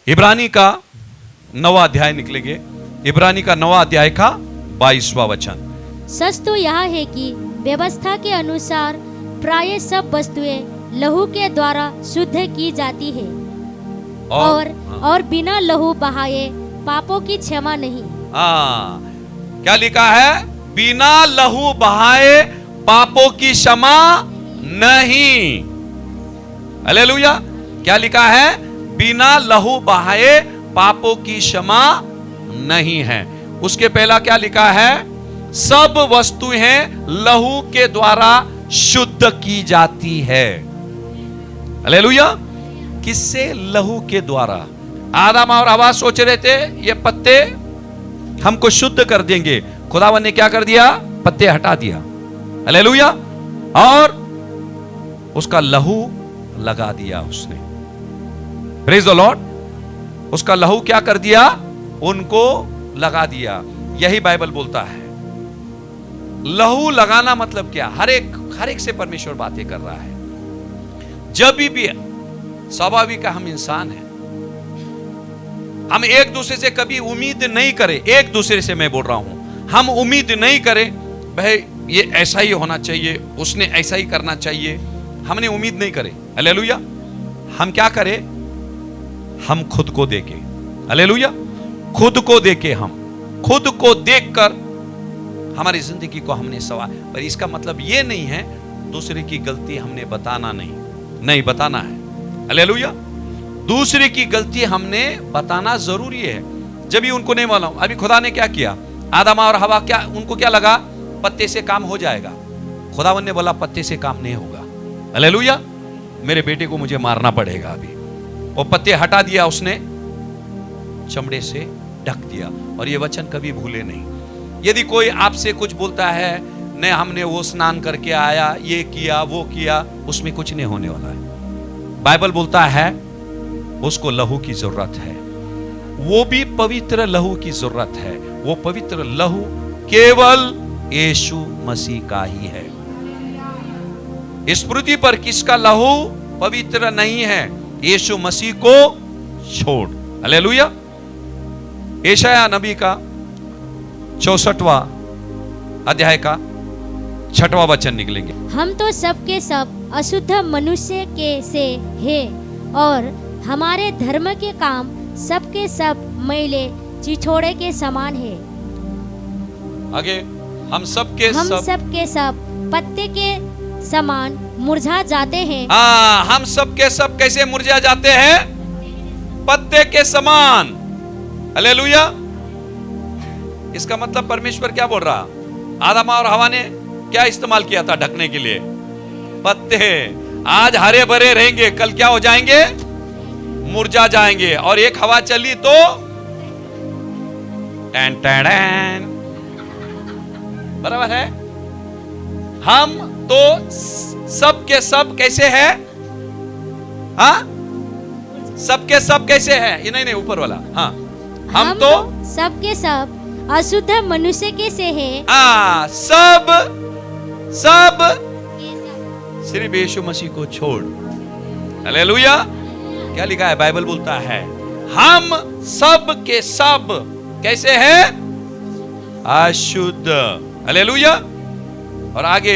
इब्रानी का 9वां अध्याय निकलेंगे। इब्रानी का 9वां अध्याय का 22वां वचन। सच तो यह है कि व्यवस्था के अनुसार प्राय सब वस्तुएं लहू के द्वारा शुद्ध की जाती है और बिना लहू बहाए पापों की क्षमा नहीं। क्या लिखा है? बिना लहू बहाए पापों की क्षमा नहीं। हालेलुया। क्या लिखा है? बिना लहू बहाए पापों की क्षमा नहीं है। उसके पहला क्या लिखा है? सब वस्तुएं लहू के द्वारा शुद्ध की जाती है। हालेलुया। किससे? लहू के द्वारा। आदम और हवा सोच रहे थे ये पत्ते हमको शुद्ध कर देंगे, खुदावन ने क्या कर दिया? पत्ते हटा दिया। हालेलुया। और उसका लहू लगा दिया उसने। Praise the Lord. उसका लहू क्या कर दिया? उनको लगा दिया। यही बाइबल बोलता है। लहू लगाना मतलब क्या? हर एक से परमेश्वर बातें कर रहा है। जब भी स्वाभाविक हम इंसान हैं, हम एक दूसरे से कभी उम्मीद नहीं करें। एक दूसरे से मैं बोल रहा हूं, हम उम्मीद नहीं करें भाई ये ऐसा ही होना चाहिए, उसने ऐसा ही करना चाहिए। हमने उम्मीद नहीं करे। हालेलुया। हम क्या करें? हम खुद को देके, हालेलुया, खुद को देके, हम खुद को देखकर हमारी जिंदगी को हमने सवार। पर इसका मतलब ये नहीं है दूसरे की गलती हमने बताना नहीं बताना है। हालेलुया। दूसरे की गलती हमने बताना जरूरी है। जब भी उनको नहीं मालूम, अभी खुदा ने क्या किया? आदम और हवा क्या उनको क्या लगा? पत्ते से काम हो जाएगा। खुदावन ने बोला पत्ते से काम नहीं होगा। हालेलुया। मेरे बेटे को मुझे मारना पड़ेगा। अभी वो पत्ते हटा दिया उसने, चमड़े से ढक दिया। और ये वचन कभी भूले नहीं। यदि कोई आपसे कुछ बोलता है, नहीं हमने वो स्नान करके आया, ये किया वो किया, उसमें कुछ नहीं होने वाला है। बाइबल बोलता है उसको लहू की जरूरत है, वो भी पवित्र लहू की जरूरत है। वो पवित्र लहू केवल यीशु मसीह का ही है। इस पृथ्वी पर किसका लहू पवित्र नहीं है? यीशु मसीह को छोड़। हालेलुया। यशायाह नबी का 64वां अध्याय का 6वां वचन निकलेंगे। हम तो सब के सब अशुद्ध मनुष्य के से हैं और हमारे धर्म के काम सब के सब मैले चिथोड़े के समान है। आगे, हम सब के सब पत्ते के समान मुरझा जाते हैं। हम सब के सब कैसे मुरझा जाते हैं? पत्ते के समान। हालेलुया। इसका मतलब परमेश्वर क्या बोल रहा? आदम और हवा ने क्या इस्तेमाल किया था ढकने के लिए? पत्ते। आज हरे भरे रहेंगे, कल क्या हो जाएंगे? मुरझा जाएंगे। और एक हवा चली तो टैन टैन, बराबर है। हम तो सब के सब कैसे हैं? सब के सब कैसे हैं? ये नहीं ऊपर वाला। हम तो सब के सब अशुद्ध मनुष्य के से हैं। सब सिर्फ यीशु मसीह को छोड़। हालेलुया। क्या लिखा है? बाइबल बोलता है हम सब के सब कैसे हैं? अशुद्ध। हालेलुया। और आगे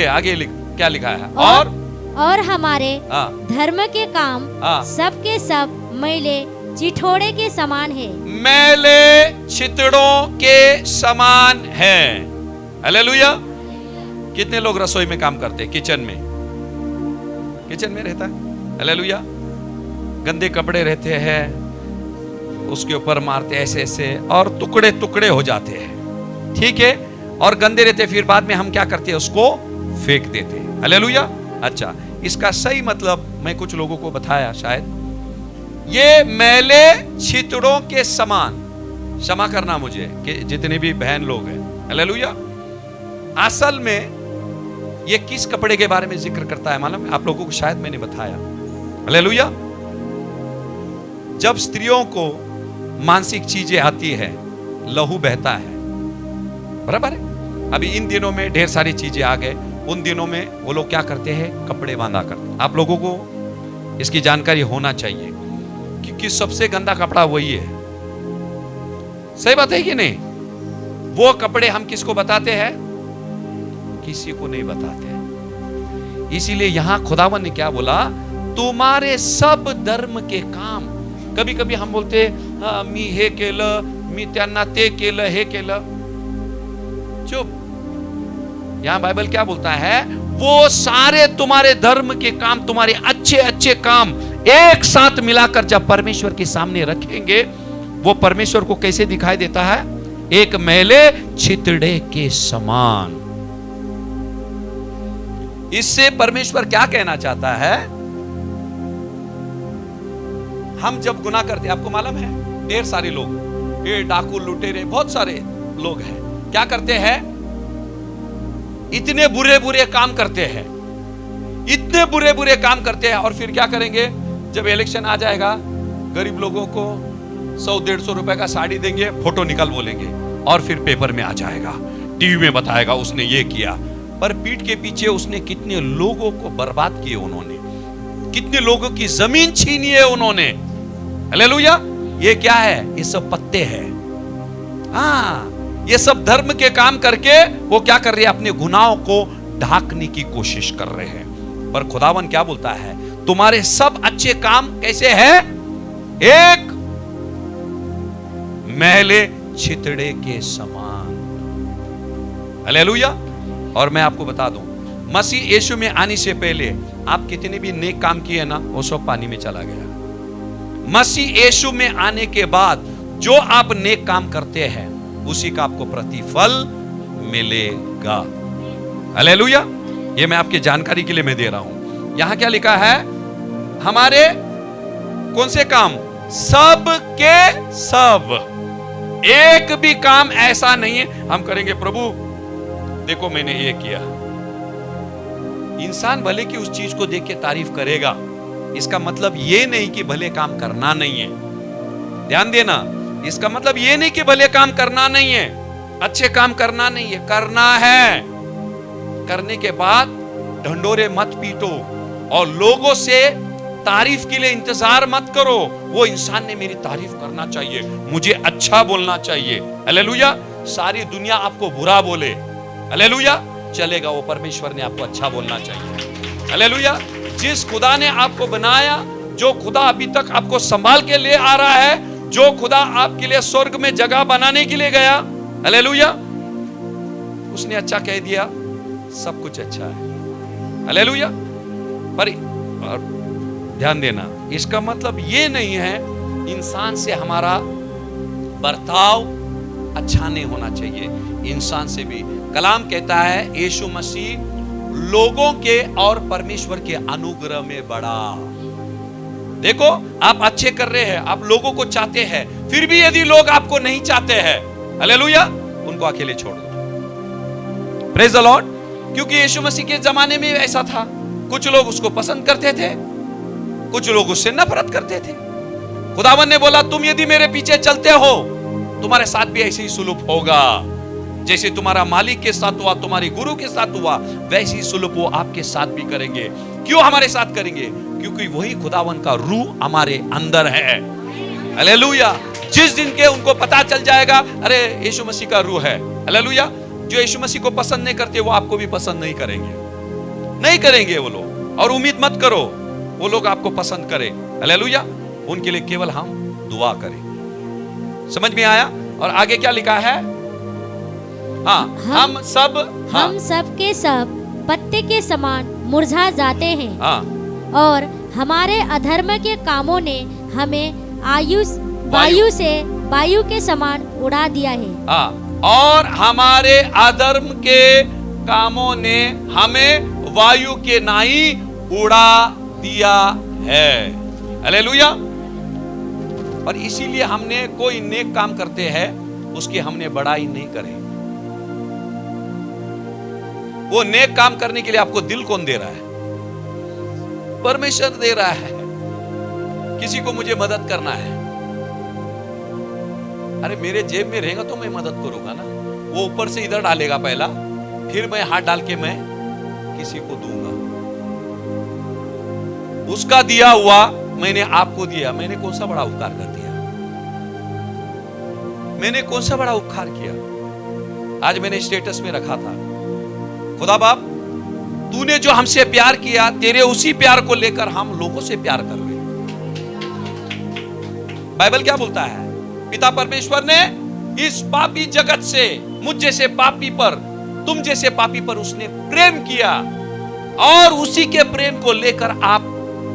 क्या लिखा है? और हमारे धर्म के काम सब के सब मैले चिथोड़े के समान है। मैले चिथड़ों के समान है। हालेलुया। कितने लोग रसोई में काम करते हैं? किचन में रहता है। हालेलुया। गंदे कपड़े रहते हैं, उसके ऊपर मारते ऐसे और टुकड़े टुकड़े हो जाते हैं। ठीक है। और गंदे रहते, फिर बाद में हम क्या करते हैं? उसको फेंक देते हैं। हालेलुया। अच्छा, इसका सही मतलब मैं कुछ लोगों को बताया शायद। ये मैले छितड़ों के समान, क्षमा करना मुझे कि जितने भी बहन लोग हैं। हालेलुया। असल में ये किस कपड़े के बारे में जिक्र करता है मालूम? आप लोगों को शायद मैंने बताया। हालेलुया। जब स्त्रियों को मानसिक चीजें आती है, लहू बहता है, बराबर है। अभी इन दिनों में ढेर सारी चीजें आ गए। उन दिनों में वो लोग क्या करते हैं? कपड़े बांधा करते। आप लोगों को इसकी जानकारी होना चाहिए क्योंकि सबसे गंदा कपड़ा वही है। सही बात है कि नहीं? वो कपड़े हम किसको बताते हैं? किसी को नहीं बताते। इसीलिए यहां खुदावन ने क्या बोला? तुम्हारे सब धर्म के काम। कभी कभी हम बोलते हाँ, मी हे केलं, मी त्यांना ते केलं, हे केलं। चुप। यहां बाइबल क्या बोलता है? वो सारे तुम्हारे धर्म के काम, तुम्हारे अच्छे अच्छे काम एक साथ मिलाकर जब परमेश्वर के सामने रखेंगे, वो परमेश्वर को कैसे दिखाई देता है? एक मैले छितड़े के समान। इससे परमेश्वर क्या कहना चाहता है? हम जब गुनाह करते हैं, आपको मालूम है ढेर सारे लोग, ये डाकू लुटेरे बहुत सारे लोग हैं, क्या करते हैं? इतने बुरे बुरे काम करते हैं, इतने बुरे बुरे काम करते हैं, और फिर क्या करेंगे? जब इलेक्शन आ जाएगा, गरीब लोगों को 100-150 रुपए का साड़ी देंगे, फोटो निकाल बोलेंगे, और फिर पेपर में आ जाएगा, टीवी में बताएगा उसने ये किया। पर पीठ के पीछे उसने कितने लोगों को बर्बाद किए उन्होंने, कितने लोगों की जमीन छीनी है उन्होंने। हालेलुया। ये क्या है? ये सब पत्ते हैं। हाँ, ये सब धर्म के काम करके वो क्या कर रहे हैं? अपने गुनाहों को ढांकने की कोशिश कर रहे हैं। पर खुदावन क्या बोलता है? तुम्हारे सब अच्छे काम कैसे हैं? एक मैले छितड़े के समान। हालेलुया। और मैं आपको बता दूं, मसीह यीशु में आने से पहले आप कितने भी नेक काम किए ना, वो सब पानी में चला गया। मसीह यीशु में आने के बाद जो आप नेक काम करते हैं, उसी का आपको प्रतिफल मिलेगा। हालेलुया। ये मैं आपकी जानकारी के लिए मैं दे रहा हूं। यहां क्या लिखा है? हमारे कौन से काम? सब के सब। एक भी काम ऐसा नहीं है हम करेंगे, प्रभु देखो मैंने ये किया। इंसान भले की उस चीज को देख के तारीफ करेगा, इसका मतलब ये नहीं कि भले काम करना नहीं है। ध्यान देना, इसका मतलब ये नहीं कि भले काम करना नहीं है, अच्छे काम करना नहीं है, करना है। करने के बाद ढंडोरे मत पीटो और लोगों से तारीफ के लिए इंतजार मत करो। वो इंसान ने मेरी तारीफ करना चाहिए, मुझे अच्छा बोलना चाहिए। हालेलुया। सारी दुनिया आपको बुरा बोले, हालेलुया, चलेगा। वो परमेश्वर ने आपको अच्छा बोलना चाहिए। हालेलुया। जिस खुदा ने आपको बनाया, जो खुदा अभी तक आपको संभाल के ले आ रहा है, जो खुदा आपके लिए स्वर्ग में जगह बनाने के लिए गया, हालेलुया, उसने अच्छा कह दिया, सब कुछ अच्छा है। हालेलुया। पर ध्यान देना, इसका मतलब ये नहीं है इंसान से हमारा बर्ताव अच्छा नहीं होना चाहिए। इंसान से भी कलाम कहता है यीशु मसीह लोगों के और परमेश्वर के अनुग्रह में बढ़ा। देखो, आप अच्छे कर रहे हैं, आप लोगों को चाहते हैं, फिर भी यदि लोग आपको नहीं चाहते हैं, हालेलुया, उनको अकेले छोड़ दो। Praise the Lord. क्योंकि यीशु मसीह के जमाने में ऐसा था, कुछ लोग उसको पसंद करते थे, कुछ लोग उससे नफरत करते थे। खुदावन ने बोला, तुम यदि मेरे पीछे चलते हो, तुम्हारे साथ भी ऐसे ही सुलूक होगा। जैसे तुम्हारा मालिक के साथ हुआ, तुम्हारी गुरु के साथ हुआ, वैसे ही सुलूक वो आपके साथ भी करेंगे। क्यों हमारे साथ करेंगे? क्योंकि वही खुदावन का रूह हमारे अंदर है। हालेलुया। जिस दिन के उनको पता चल जाएगा, अरे यीशु मसीह का रूह है, हालेलुया, जो यीशु मसीह को पसंद नहीं करते, वो आपको भी पसंद नहीं करेंगे, नहीं करेंगे वो लोग। और उम्मीद मत करो वो लोग आपको पसंद करें, हालेलुया। उनके लिए केवल हम दुआ करें। समझ में आया? और आगे क्या लिखा है? हाँ, हम सब के सब पत्ते के समान मुरझा जाते हैं। हाँ, और हमारे अधर्म के कामों ने हमें वायु के समान उड़ा दिया है। हाँ, और हमारे अधर्म के कामों ने हमें वायु के नाई उड़ा दिया है। हालेलुया। और इसीलिए हमने कोई नेक काम करते हैं, उसकी हमने बड़ाई नहीं करें। वो नेक काम करने के लिए आपको दिल कौन दे रहा है? परमेश्वर दे रहा है। किसी को मुझे मदद करना है, अरे मेरे जेब में रहेगा तो मैं मदद करूंगा ना। वो ऊपर से इधर डालेगा पहला, फिर मैं हाथ डाल के मैं किसी को दूंगा। उसका दिया हुआ मैंने आपको दिया, मैंने कौन सा बड़ा उपकार कर दिया? मैंने कौन सा बड़ा उपकार किया? आज मैंने स्टेटस में रखा था, खुदा बाप तूने जो हमसे प्यार किया, तेरे उसी प्यार को लेकर हम लोगों से प्यार कर रहे हैं। बाइबल क्या बोलता है? पिता परमेश्वर ने इस पापी जगत से, मुझ जैसे पापी पर, तुम जैसे पापी पर उसने प्रेम किया, और उसी के प्रेम को लेकर आप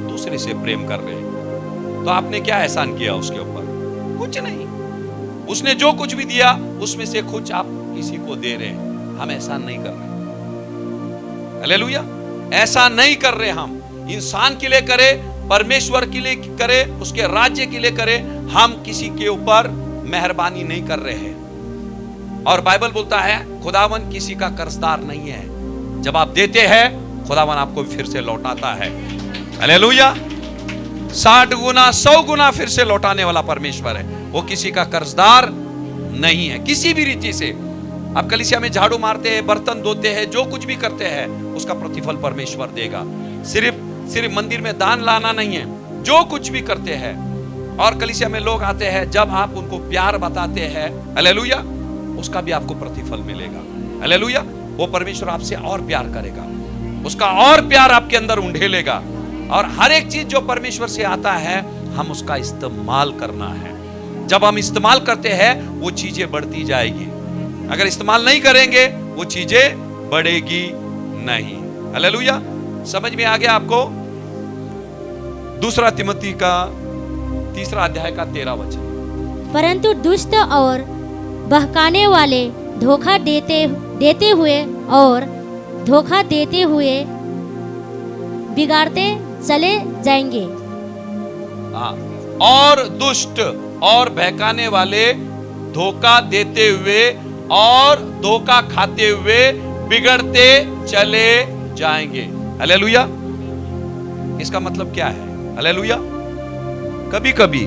दूसरे से प्रेम कर रहे हैं। तो आपने क्या एहसान किया उसके ऊपर? कुछ नहीं। उसने जो कुछ भी दिया उसमें से कुछ आप किसी को दे रहे हैं। हम एहसान नहीं कर रहे। हालेलुया। ऐसा नहीं कर रहे। हम इंसान के लिए करें, परमेश्वर के लिए करें, उसके राज्य के लिए करें, हम किसी के ऊपर मेहरबानी नहीं कर रहे हैं। और बाइबल बोलता है खुदावन किसी का कर्जदार नहीं है। जब आप देते हैं खुदावन आपको फिर से लौटाता है। हालेलुया। 60 गुना 100 गुना फिर से लौटाने वाला परमेश्वर है। वो किसी का कर्जदार नहीं है किसी भी रीति से। आप कलीसिया में झाड़ू मारते हैं, बर्तन धोते हैं, जो कुछ भी करते हैं उसका प्रतिफल परमेश्वर देगा। सिर्फ मंदिर में दान लाना नहीं है, जो कुछ भी करते हैं। और कलीसिया में लोग आते हैं, जब आप उनको प्यार बताते हैं, हालेलुया, उसका भी आपको प्रतिफल मिलेगा। हालेलुया। वो परमेश्वर आपसे और प्यार करेगा, उसका और प्यार आपके अंदर उंडेलेगा। और हर एक चीज जो परमेश्वर से आता है हम उसका इस्तेमाल करना है। जब हम इस्तेमाल करते हैं वो चीजें बढ़ती जाएगी। अगर इस्तेमाल नहीं करेंगे वो चीजें बढ़ेगी नहीं। हालेलुया। समझ में आ गया आपको? 2 तिमोथी का 3 अध्याय का 13 वचन। परंतु दुष्ट और बहकाने वाले धोखा देते हुए बिगाड़ते चले जाएंगे। और दुष्ट और बहकाने वाले धोखा देते हुए और धोखा खाते हुए बिगड़ते चले जाएंगे। हालेलुया। इसका मतलब क्या है? हालेलुया। कभी कभी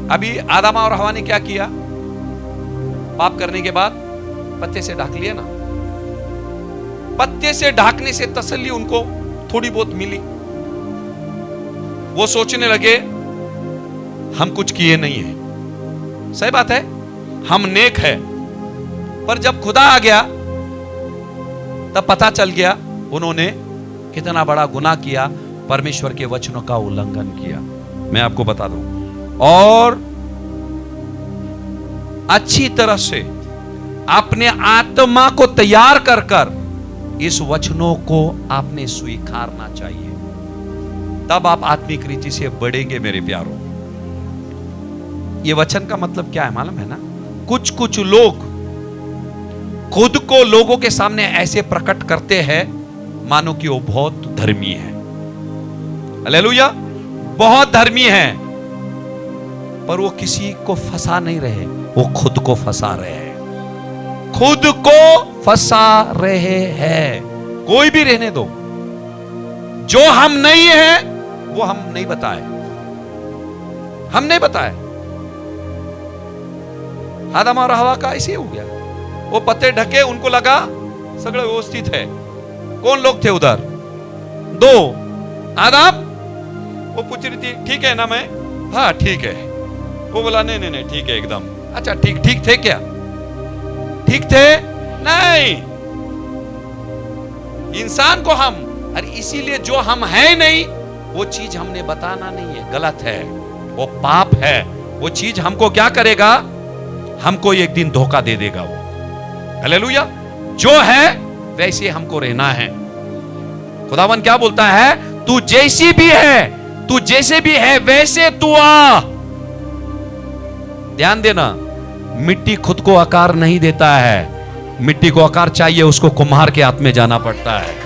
अभी आदम और हवा ने क्या किया? पाप करने के बाद पत्ते से ढक लिया ना। पत्ते से ढकने से तसल्ली उनको थोड़ी बहुत मिली। वो सोचने लगे हम कुछ किए नहीं है। सही बात है, हम नेक है। पर जब खुदा आ गया तब पता चल गया उन्होंने कितना बड़ा गुनाह किया, परमेश्वर के वचनों का उल्लंघन किया। मैं आपको बता दूं, और अच्छी तरह से अपने आत्मा को तैयार कर कर इस वचनों को आपने स्वीकारना चाहिए। तब आप आत्मिक रीति से बढ़ेंगे मेरे प्यारों। ये वचन का मतलब क्या है मालूम है ना? कुछ लोग खुद को लोगों के सामने ऐसे प्रकट करते हैं मानो कि वो बहुत धर्मी है। हालेलुया। बहुत धर्मी है, पर वो किसी को फंसा नहीं रहे, वो खुद को फंसा रहे हैं। खुद को फंसा रहे हैं। कोई भी रहने दो, जो हम नहीं है वो हम नहीं बताए। हम नहीं बताए। आदम और हवा का ऐसे हो गया। वो पत्ते ढके, उनको लगा सगळे व्यवस्थित है। कौन लोग थे उधर? 2। आदम, वो पूछ रही थी ठीक है ना? मैं हाँ ठीक है। वो बोला नहीं ठीक है एकदम। अच्छा ठीक थे क्या? ठीक थे? नहीं। इंसान को हम, अरे इसीलिए जो हम है नहीं वो चीज हमने बताना नहीं है, गलत है, वो पाप है। वो चीज हमको क्या करेगा? हमको एक दिन धोखा दे देगा वो। हालेलुया। जो है वैसे हमको रहना है। खुदावन क्या बोलता है? तू जैसी भी है, तू जैसे भी है वैसे तू आ। ध्यान देना, मिट्टी खुद को आकार नहीं देता है। मिट्टी को आकार चाहिए उसको कुम्हार के हाथ में जाना पड़ता है।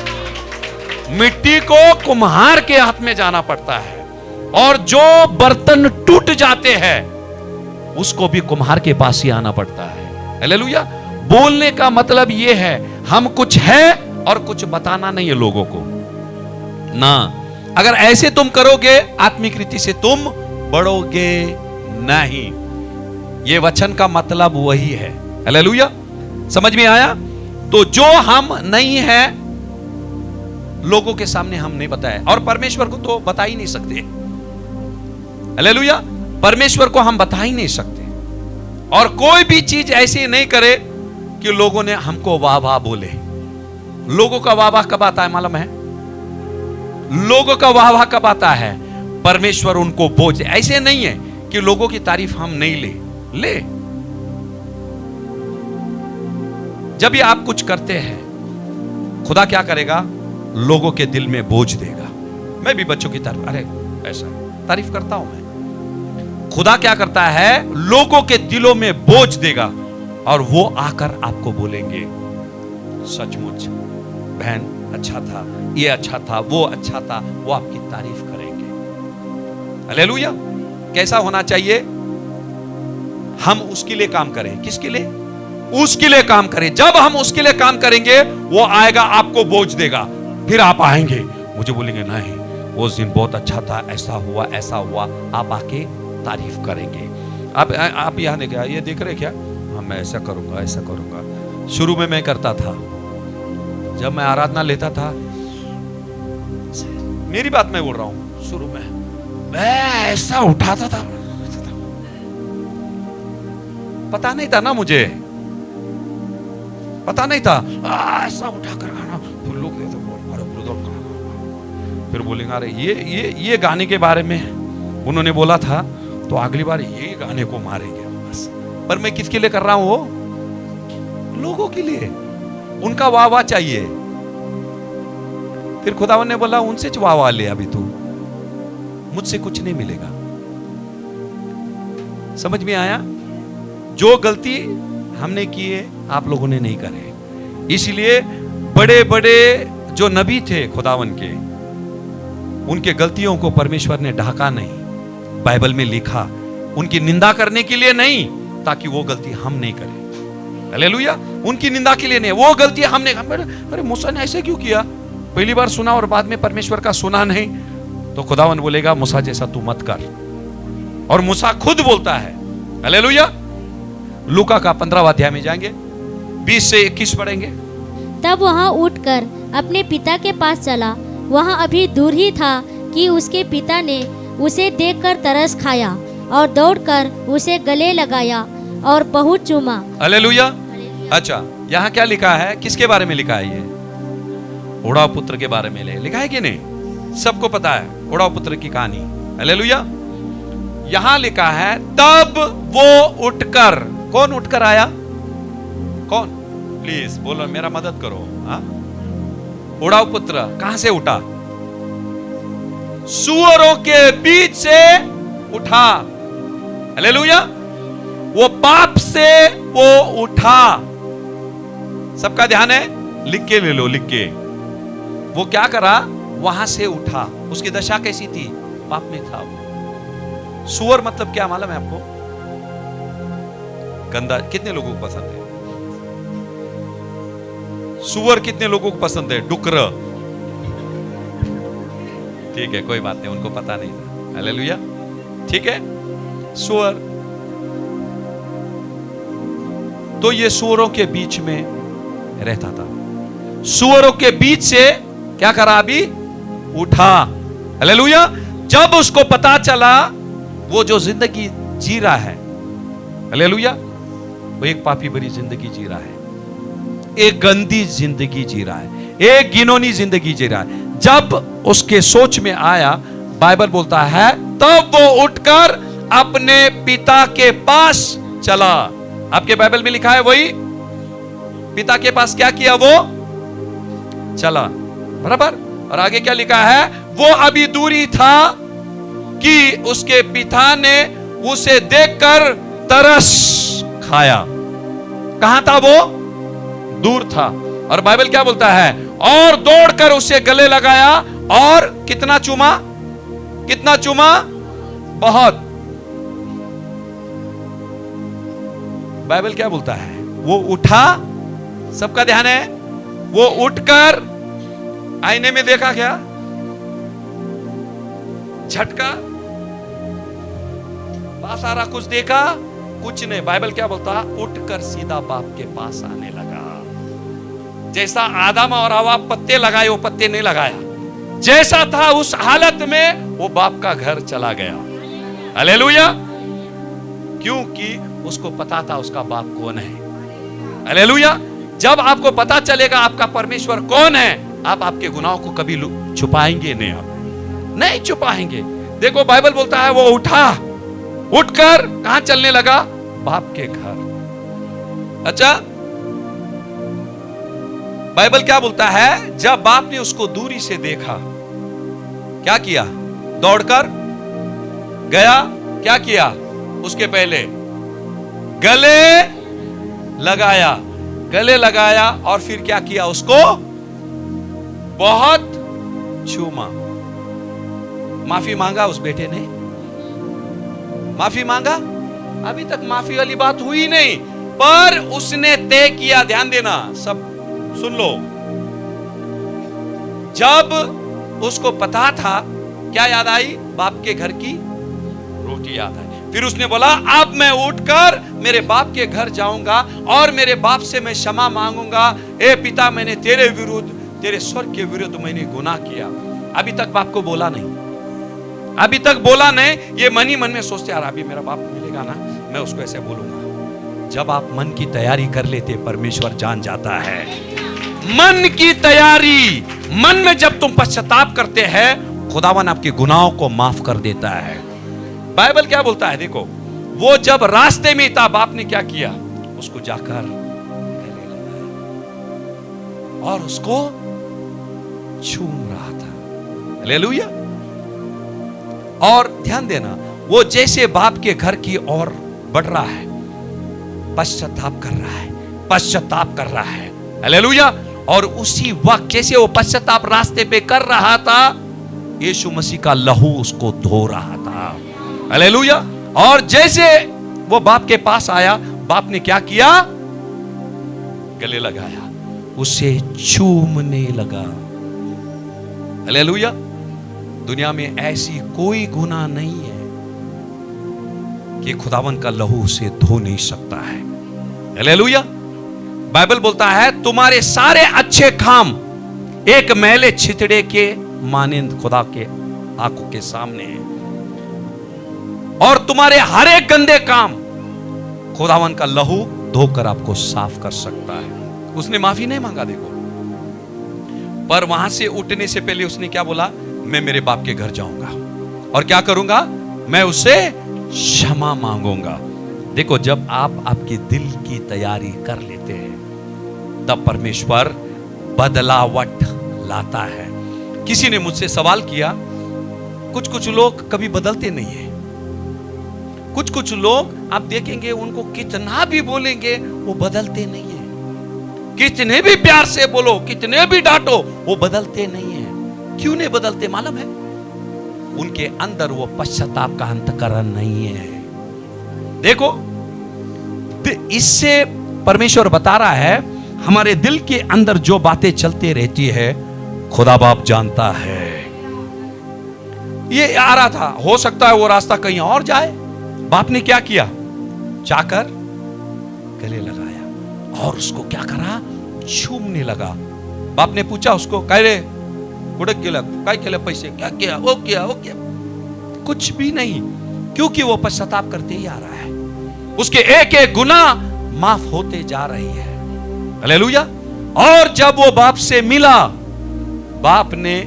मिट्टी को कुम्हार के हाथ में जाना पड़ता है। और जो बर्तन टूट जाते हैं उसको भी कुम्हार के पास ही आना पड़ता है। हालेलुया। बोलने का मतलब यह है हम कुछ है और कुछ बताना नहीं है लोगों को ना। अगर ऐसे तुम करोगे आत्मिक रीति से तुम बढ़ोगे नहीं। ये वचन का मतलब वही है। हालेलुया। समझ में आया? तो जो हम नहीं है लोगों के सामने हम नहीं बताए, और परमेश्वर को तो बता ही नहीं सकते। हालेलुया, परमेश्वर को हम बता ही नहीं सकते। और कोई भी चीज ऐसी नहीं करे कि लोगों ने हमको वाह वाह बोले। लोगों का वाह वाह कब आता है मालूम है? लोगों का वाह वाह कब आता है? परमेश्वर उनको बोझ, ऐसे नहीं है कि लोगों की तारीफ हम नहीं ले। जब भी आप कुछ करते हैं, खुदा क्या करेगा? लोगों के दिल में बोझ देगा। मैं भी बच्चों की तारीफ, अरे ऐसा तारीफ करता हूं मैं। खुदा क्या करता है? लोगों के दिलों में बोझ देगा, और वो आकर आपको बोलेंगे सचमुच बहन अच्छा था, ये अच्छा था, वो अच्छा था। वो आपकी तारीफ करेंगे। हालेलुया। कैसा होना चाहिए? हम उसके लिए काम करें। किसके लिए? उसके लिए काम करें। जब हम उसके लिए काम करेंगे, वो आएगा, आपको बोझ देगा। फिर आप आएंगे, मुझे बोलेंगे नहीं वो दिन बहुत अच्छा था, ऐसा हुआ ऐसा हुआ। आप आके तारीफ करेंगे। आप यहां देखा, ये देख रहे क्या? हाँ, मैं ऐसा करूंगा, ऐसा करूंगा। शुरू में मैं करता था, जब मैं आराधना लेता था, मेरी बात मैं बोल रहा हूं, शुरू में मैं ऐसा उठाता था, पता नहीं था ना, मुझे पता नहीं था। ऐसा उठा कर गाना, फिर लोग देते, अरे ब्रदर, फिर बोलेंगे अरे ये गाने के बारे में उन्होंने बोला था, तो अगली बार ये गाने को मारेंगे बस। पर मैं किसके लिए कर रहा हूं? वो लोगों के लिए, उनका वाह वाह चाहिए। फिर खुदावन ने बोला उनसे वाह वाह ले, अभी तू मुझसे कुछ नहीं मिलेगा। समझ में आया? जो गलती हमने की है, आप लोगों ने नहीं करे। इसलिए बड़े बड़े जो नबी थे खुदावन के, उनके गलतियों को परमेश्वर ने ढाका नहीं, बाइबल में लिखा। उनकी निंदा करने के लिए नहीं, ताकि वो गलती हम नहीं करें। हालेलुया। उनकी निंदा के लिए नहीं, वो गलती हमने, अरे मूसा ने ऐसे क्यों किया? पहली बार सुना और बाद में परमेश्वर का सुना नहीं, तो खुदावन बोलेगा मूसा जैसा तू मत कर। और मूसा खुद बोलता है। हालेलुया। लूका का 15वां अध्याय में जाएंगे, 20 से 21 पढ़ेंगे। तब वहाँ उठकर अपने पिता के पास चला। वहाँ अभी दूर ही था कि उसके पिता ने उसे देखकर तरस खाया और दौड़कर उसे गले लगाया और बहुत चूमा। हालेलुया। अच्छा, यहाँ क्या लिखा है? किसके बारे में लिखा है? ये उड़ाव पुत्र के बारे में लिखा है कि नहीं? सबको पता है उड़ाव पुत्र की कहानी। हालेलुया। यहां लिखा है तब वो उठकर, कौन उठकर आया? कौन? प्लीज बोलो, मेरा मदद करो। उड़ाव पुत्र कहां से उठा? सूअरों के बीच से उठा। हालेलुया। वो पाप से वो उठा। सबका ध्यान है? लिख के ले लो, लिख के। वो क्या करा? वहां से उठा। उसकी दशा कैसी थी? पाप में था वो। सूअर मतलब क्या मालूम है आपको? गंदा। कितने लोगों को पसंद है सूअर? कितने लोगों को पसंद है डुकर? ठीक है, कोई बात नहीं, उनको पता नहीं था। हालेलुया। ठीक है, सूअर। तो ये सूअरों के बीच में रहता था। सूअरों के बीच से क्या करा? अभी उठा। हालेलुया। जब उसको पता चला वो जो जिंदगी जी रहा है, हालेलुया, वो एक पापी भरी जिंदगी जी रहा है, एक गंदी जिंदगी जी रहा है, एक घिनौनी जिंदगी जी रहा है। जब उसके सोच में आया, बाइबल बोलता है तब वो उठकर अपने पिता के पास चला। आपके बाइबल में लिखा है वही पिता के पास क्या किया? वो चला। बराबर। और आगे क्या लिखा है? वो अभी दूरी था कि उसके पिता ने उसे देखकर तरस खाया। कहां था वो? दूर था। और बाइबल क्या बोलता है? और दौड़कर उसे गले लगाया और कितना चूमा? कितना चूमा? बहुत। बाइबल क्या बोलता है? वो उठा। सबका ध्यान है? वो उठकर आईने में देखा, क्या झटका, पास आ रहा, कुछ देखा? कुछ नहीं। बाइबल क्या बोलता है? उठकर सीधा बाप के पास आने लगा। जैसा आदम और हवा पत्ते लगाए, वो पत्ते नहीं लगाया। जैसा था उस हालत में वो बाप का घर चला गया। हालेलुया। क्योंकि उसको पता था उसका बाप कौन है। हालेलुया। जब आपको पता चलेगा आपका परमेश्वर कौन है, आप आपके गुनाहों को कभी छुपाएंगे नहीं, आप नहीं छुपाएंगे। देखो बाइबल बोलता है वो उठा, उठकर कहां चलने लगा? बाप के घर। अच्छा, बाइबल क्या बोलता है? जब बाप ने उसको दूरी से देखा, क्या किया? दौड़कर गया। क्या किया? उसके पहले गले लगाया, गले लगाया और फिर क्या किया? उसको बहुत चूमा। माफी मांगा उस बेटे ने, माफी मांगा। अभी तक माफी वाली बात हुई नहीं, पर उसने तय किया। ध्यान देना, सब सुन लो। जब उसको पता था, क्या याद आई? बाप के घर की रोटी याद आई। फिर उसने बोला अब मैं उठकर मेरे बाप के घर जाऊंगा और मेरे बाप से मैं क्षमा मांगूंगा। ए पिता, मैंने तेरे विरुद्ध, तेरे स्वर्ग के विरुद्ध मैंने गुनाह किया। अभी तक बाप को बोला नहीं, अभी तक बोला नहीं। ये मन ही मन में सोचते, यार अभी मेरा बाप मिलेगा ना, मैं उसको ऐसे बोलूंगा। जब आप मन की तैयारी कर लेते, परमेश्वर जान जाता है। मन की तैयारी, मन में जब तुम पश्चाताप करते हैं, खुदावन आपके गुनाहों को माफ कर देता है। बाइबल क्या बोलता है? देखो, वो जब रास्ते में था, बाप ने क्या किया? उसको जाकर गले लगाया और उसको चूम रहा था। हालेलुया। और ध्यान देना, वो जैसे बाप के घर की ओर बढ़ रहा है, पश्चाताप कर रहा है, पश्चाताप कर रहा है। हालेलुया। और उसी वक्त जैसे वो पश्चाताप रास्ते पे कर रहा था, यीशु मसीह का लहू उसको धो रहा था। हालेलुया। और जैसे वो बाप के पास आया, बाप ने क्या किया? गले लगाया, उसे चूमने लगा। हालेलुया। दुनिया में ऐसी कोई गुनाह नहीं है कि खुदावन का लहू उसे धो नहीं सकता है। हालेलुया। बाइबल बोलता है तुम्हारे सारे अच्छे काम एक मैले छितड़े के मानिंद खुदा के आंखों के सामने है, और तुम्हारे हर एक गंदे काम खुदावन का लहू धोकर आपको साफ कर सकता है। उसने माफी नहीं मांगा, देखो, पर वहां से उठने से पहले उसने क्या बोला? मैं मेरे बाप के घर जाऊंगा और क्या करूंगा? मैं उससे क्षमा मांगूंगा। देखो, जब आप आपके दिल की तैयारी कर लेते हैं, तब परमेश्वर बदलावट लाता है। किसी ने मुझसे सवाल किया, कुछ लोग कभी बदलते नहीं है। कुछ लोग आप देखेंगे, उनको कितना भी बोलेंगे वो बदलते नहीं है। कितने भी प्यार से बोलो, कितने भी डांटो, वो बदलते नहीं है। क्यों नहीं बदलते मालूम है? उनके अंदर वो पश्चाताप का अंतःकरण नहीं है। देखो, इससे परमेश्वर बता रहा है, हमारे दिल के अंदर जो बातें चलती रहती है, खुदा बाप जानता है। ये आ रहा था, हो सकता है वो रास्ता कहीं और जाए। बाप ने क्या किया? जाकर गले लगाया और उसको क्या करा? छूमने लगा। बाप ने पूछा उसको, कह रे उड़क गेला, काय केला पैसे, क्या किया? वो किया, वो किया। कुछ भी नहीं, क्योंकि वो पश्चाताप करते ही आ रहा है। उसके एक एक गुनाह माफ होते जा रही है। हालेलुया। और जब वो बाप से मिला, बाप ने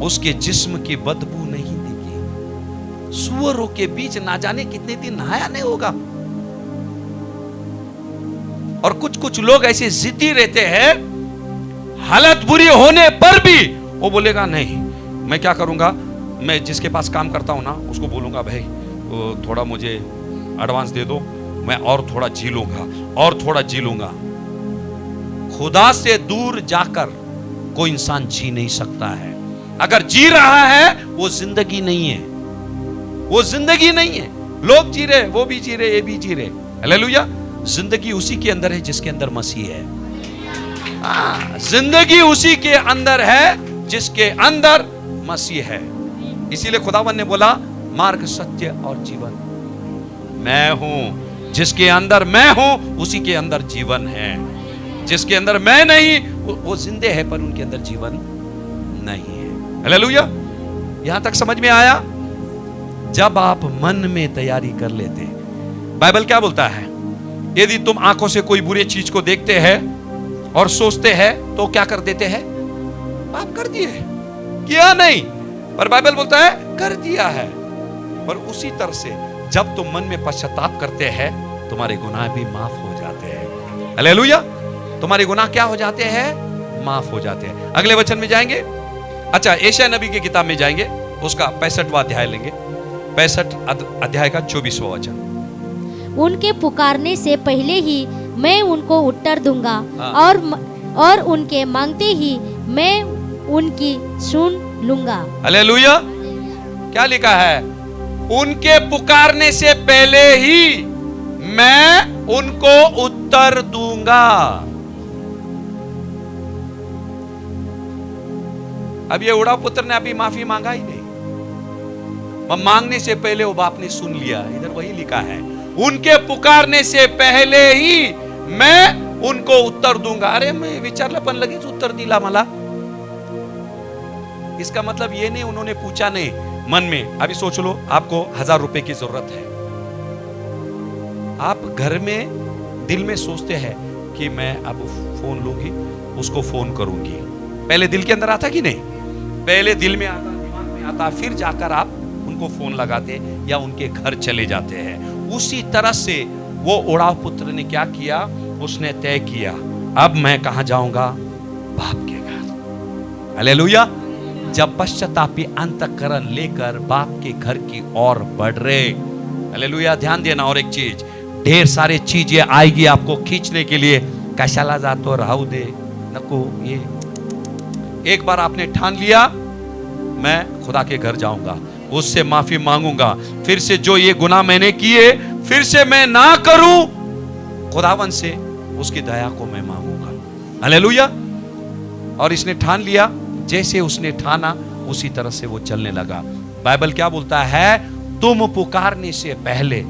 उसके जिस्म की बदबू नहीं देखी। सुअरों के बीच ना जाने कितने दिन नहाया नहीं होगा। और कुछ लोग ऐसे जिद्दी रहते हैं, हालत बुरी होने पर भी वो बोलेगा नहीं, मैं क्या करूंगा, मैं जिसके पास काम करता हूं ना, उसको बोलूंगा भाई थोड़ा मुझे एडवांस दे दो, मैं और थोड़ा जी लूंगा और थोड़ा जी लूंगा। खुदा से दूर जाकर कोई इंसान जी नहीं सकता है। अगर जी रहा है, वो जिंदगी नहीं है, वो जिंदगी नहीं है। लोग जी रहे, वो भी जी रहे, ये भी जी रहे। हालेलुया। जिंदगी उसी के अंदर है जिसके अंदर मसीह है। जिंदगी उसी के अंदर है जिसके अंदर मसीह है। इसीलिए खुदावन ने बोला, मार्ग, सत्य और जीवन मैं हूं। जिसके अंदर मैं हूं, उसी के अंदर जीवन है। जिसके अंदर मैं नहीं, वो जिंदे है पर उनके अंदर जीवन नहीं है। हालेलुया। यहां तक समझ में आया? जब आप मन में तैयारी कर लेते हैं, बाइबल क्या बोलता है? यदि तुम आंखों से कोई बुरी चीज को देखते हैं और सोचते हैं तो क्या कर देते हैं? पाप कर दिए, किया नहीं, पर बाइबल बोलता है कर दिया है। पर उसी तरह से जब तुम मन में पश्चाताप करते हैं, तुम्हारे गुनाह भी माफ हो जाते हैं। हालेलुया। तुम्हारे गुनाह क्या हो जाते हैं? माफ हो जाते हैं। अगले वचन में जाएंगे। अच्छा, यशायाह नबी की किताब में जाएंगे, उसका 65वां अध्याय लेंगे, 65 अध्याय का 24वां वचन। उनके पुकारने से पहले ही मैं उनको उत्तर दूंगा, और उनके मांगते ही मैं उनकी सुन लूंगा। हालेलुया। क्या लिखा है? उनके पुकारने से पहले ही मैं उनको उत्तर दूंगा। अब ये उड़ा पुत्र ने अभी माफी मांगा ही नहीं, मांगने से पहले वो बाप ने सुन लिया। इधर वही लिखा है, उनके पुकारने से पहले ही मैं उनको उत्तर दूंगा। अरे मैं विचारला पण लगेच उत्तर दिला मला। इसका मतलब ये नहीं उन्होंने पूछा नहीं मन में। अभी सोच लो, आपको 1000 रुपए की जरूरत है, आप घर में दिल में सोचते हैं कि मैं अब फोन लूंगी, उसको फोन करूंगी। पहले दिल के अंदर आता कि नहीं? पहले दिल में आता, दिमाग में आता, फिर जाकर आप उनको फोन लगाते या उनके घर चले जाते हैं। उसी तरह से वो उड़ाव पुत्र ने क्या किया? उसने तय किया, अब मैं कहां जाऊंगा? बाप के घर। हालेलुया। जब पश्चातापी अंतःकरण लेकर बाप के घर की ओर बढ़ रहे। हालेलुया। ध्यान देना, और एक चीज, ढेर सारे चीजें आएगी आपको खींचने के लिए। कशाला जातो, राहू दे, नको। ये एक बार आपने ठान लिया, मैं खुदा के घर जाऊंगा, उससे माफी मांगूंगा, फिर से जो ये गुनाह मैंने किए फिर से मैं ना करूं, खुदावन से उसकी दया को मैं मांगूंगा। हालेलुया। और इसने ठान लिया, जैसे उसने ठाना उसी तरह से वो चलने लगा। बाइबल क्या बोलता है? तुम पुकारने से पहले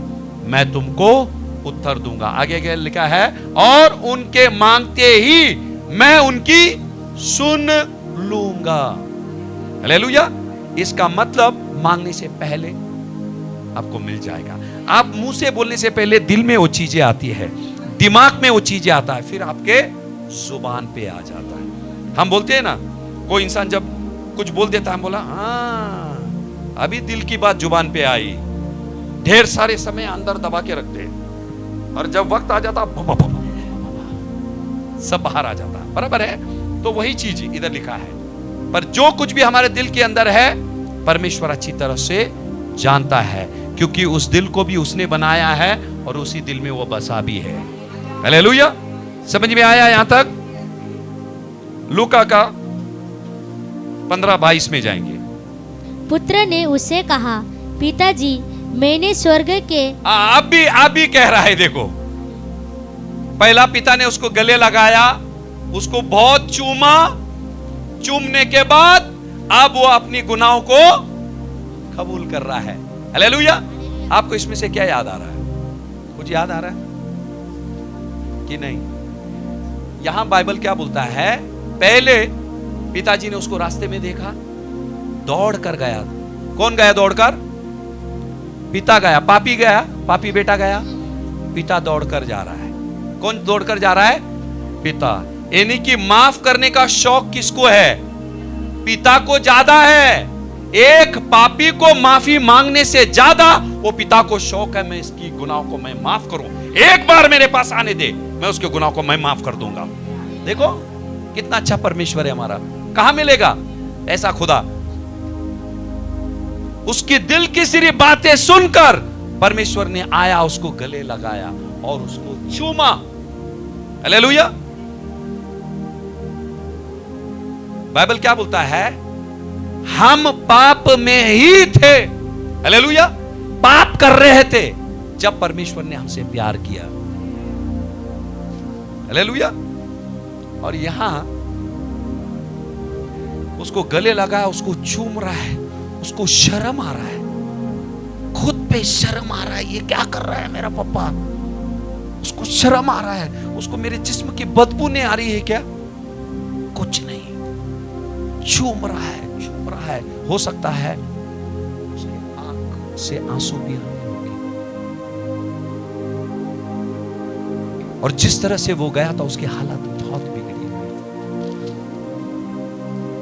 मैं तुमको उत्तर दूंगा। आगे आगे लिखा है, और उनके मांगते ही मैं उनकी सुन लूंगा। हालेलुया। इसका मतलब मांगने से पहले आपको मिल जाएगा। आप मुंह से बोलने से पहले दिल में वो चीजें आती है, दिमाग में वो चीजें आता है, फिर आपके जुबान पे आ जाता है। हम बोलते हैं ना, कोई इंसान जब कुछ बोल देता है, हम बोला हाँ, अभी दिल की बात जुबान पे आई, ढेर सारे समय अंदर दबा के रखते हैं, और जब वक्त आ जाता सब बाहर आ जाता। बराबर है? तो वही चीज इधर लिखा है। पर जो कुछ भी हमारे दिल के अंदर है, परमेश्वर अच्छी तरह से जानता है, क्योंकि उस दिल को भी उसने बनाया है और उसी दिल में वो बसा भी है। हालेलुया। समझ में आया यहां तक? लूका का 15:22 में जाएंगे। पुत्र ने उससे कहा, पिताजी, मैंने स्वर्ग के अब भी कह रहा है। देखो, पहला पिता ने उसको गले लगाया, उसको बहुत चूमा, चूमने के बाद अब वो अपनी गुनाहों को कबूल कर रहा है। हालेलुया। आपको इसमें से क्या याद आ रहा है? कुछ याद आ रहा है कि नहीं? यहां बाइबल क्या बोलता है? पहले पिताजी ने उसको रास्ते में देखा, दौड़ कर गया। कौन गया दौड़कर? पिता गया। पापी गया? पापी बेटा गया? पिता दौड़कर जा रहा है। कौन दौड़कर जा रहा है? पिता। यानी कि माफ करने का शौक किसको है? पिता को ज्यादा है। एक पापी को माफी मांगने से ज्यादा वो पिता को शौक है, मैं इसकी गुनाहों को मैं माफ करूं, एक बार मेरे पास आने दे, मैं उसके गुनाहों को मैं माफ कर दूंगा। देखो कितना अच्छा परमेश्वर है हमारा। कहां मिलेगा ऐसा खुदा? उसकी दिल की सिर्फ बातें सुनकर परमेश्वर ने आया, उसको गले लगाया और उसको चूमा। हालेलुया। बाइबल क्या बोलता है? हम पाप में ही थे। हालेलुया। पाप कर रहे थे जब परमेश्वर ने हमसे प्यार किया। हालेलुया। और यहां उसको गले लगाया, उसको चूम रहा है, उसको शर्म आ रहा है, खुद पे शर्म आ रहा है, ये क्या कर रहा है मेरा पापा। उसको शर्म आ रहा है, उसको मेरे जिस्म की बदबू नहीं आ रही है क्या? कुछ नहीं, चूम रहा है, चूम रहा है। हो सकता है उसकी आंख से आंसू भी आ रहे होंगे। और जिस तरह से वो गया था उसकी हालत बहुत बिगड़ी हुई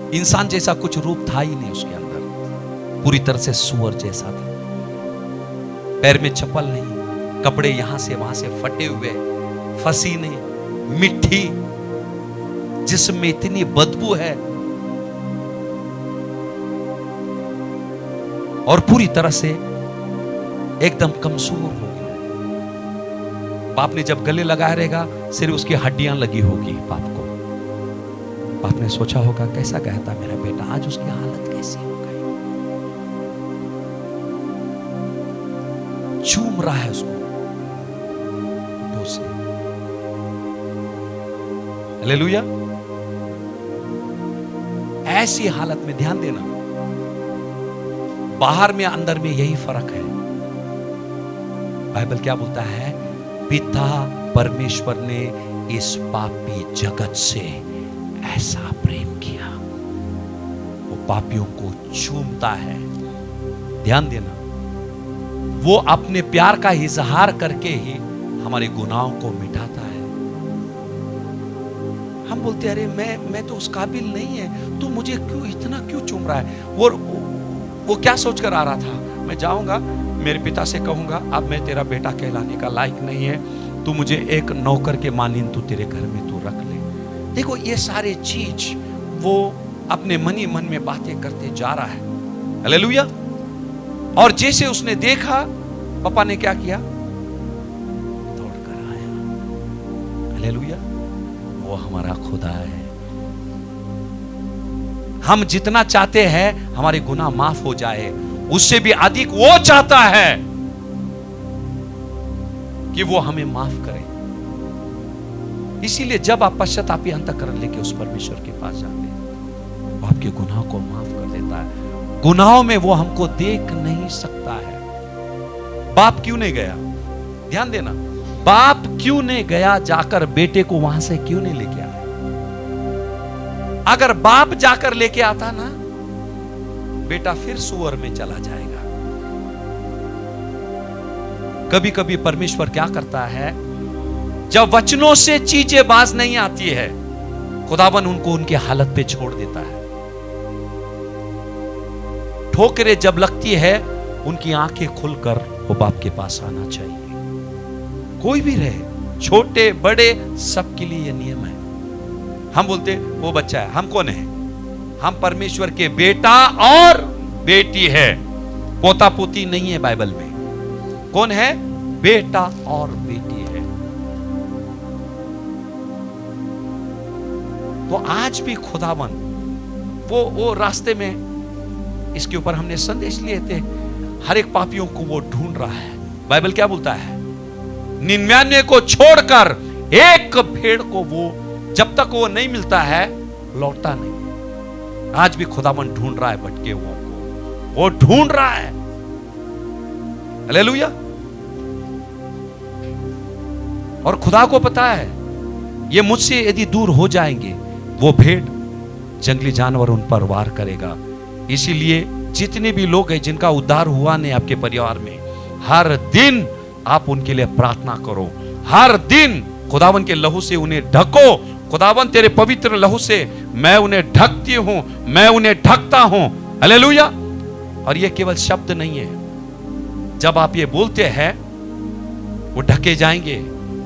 थी। इंसान जैसा कुछ रूप था ही नहीं उसके अंदर, पूरी तरह से सुअर जैसा था। पैर में चप्पल नहीं, कपड़े यहां से वहां से फटे हुए, फसीने, मिट्टी, जिसमें इतनी बदबू है, और पूरी तरह से एकदम कमजोर हो गया। बाप ने जब गले लगाया रहेगा, सिर्फ उसकी हड्डियां लगी होगी बाप को। बाप ने सोचा होगा कैसा गया था मेरा बेटा, आज उसकी हालत कैसी हो गई। चूम रहा है उसको होठों से। हालेलुया। ऐसी हालत में ध्यान देना, बाहर में अंदर में यही फर्क है। बाइबल क्या बोलता है? पिता परमेश्वर ने इस पापी जगत से ऐसा प्रेम किया, वो पापियों को चूमता है। ध्यान देना, वो अपने प्यार का इजहार करके ही हमारे गुनाहों को मिटाता है। हम बोलते अरे मैं तो उस काबिल नहीं है, तू मुझे क्यों इतना क्यों चूम रहा है? वो क्या सोचकर आ रहा था? मैं जाऊंगा मेरे पिता से कहूंगा अब मैं तेरा बेटा कहलाने का लायक नहीं है, तू मुझे एक नौकर के मानिंद तू तेरे घर में तू रख ले। देखो ये सारे चीज वो अपने मन ही मन में बातें करते जा रहा है। हालेलुया। और जैसे उसने देखा, पापा ने क्या किया? दौड़कर आया। हालेलुया। वो हमारा खुदा है। हम जितना चाहते हैं हमारे गुनाह माफ हो जाए, उससे भी अधिक वो चाहता है कि वो हमें माफ करे। इसीलिए जब आप पश्चातापी अंतःकरण लेके उस परमेश्वर के पास जाते हैं, वो आपके गुनाह को माफ कर देता है। गुनाहों में वो हमको देख नहीं सकता है। बाप क्यों नहीं गया? ध्यान देना, बाप क्यों नहीं गया जाकर बेटे को वहां से क्यों नहीं लेके आया? अगर बाप जाकर लेके आता ना, बेटा फिर सुअर में चला जाएगा। कभी कभी परमेश्वर क्या करता है, जब वचनों से चीजें बाज नहीं आती है, खुदावन उनको उनकी हालत पे छोड़ देता है। ठोकरें जब लगती है, उनकी आंखें खुलकर वो बाप के पास आना चाहिए। कोई भी रहे, छोटे बड़े, सबके लिए यह नियम है। हम बोलते वो बच्चा है, हम कौन है? हम परमेश्वर के बेटा और बेटी है। पोता पोती नहीं है बाइबल में। कौन है? बेटा और बेटी है। तो आज भी खुदावन वो रास्ते में, इसके ऊपर हमने संदेश लिए थे, हर एक पापियों को वो ढूंढ रहा है। बाइबल क्या बोलता है? 99 को छोड़कर एक भेड़ को वो जब तक वो नहीं मिलता है लौटता नहीं। आज भी खुदावन ढूंढ रहा है भटके हुओं को, वो ढूंढ रहा है। हालेलुया। और खुदा को पता है ये मुझसे यदि दूर हो जाएंगे, वो भेड़ जंगली जानवर उन पर वार करेगा। इसीलिए जितने भी लोग हैं जिनका उद्धार हुआ नहीं आपके परिवार में, हर दिन आप उनके लिए प्रार्थना करो। हर दिन खुदावन के लहू से उन्हें ढको। खुदावन तेरे पवित्र लहू से मैं उन्हें ढकती हूं, मैं उन्हें ढकता हूं। हालेलुया। और ये केवल शब्द नहीं है, जब आप ये बोलते हैं वो ढके जाएंगे।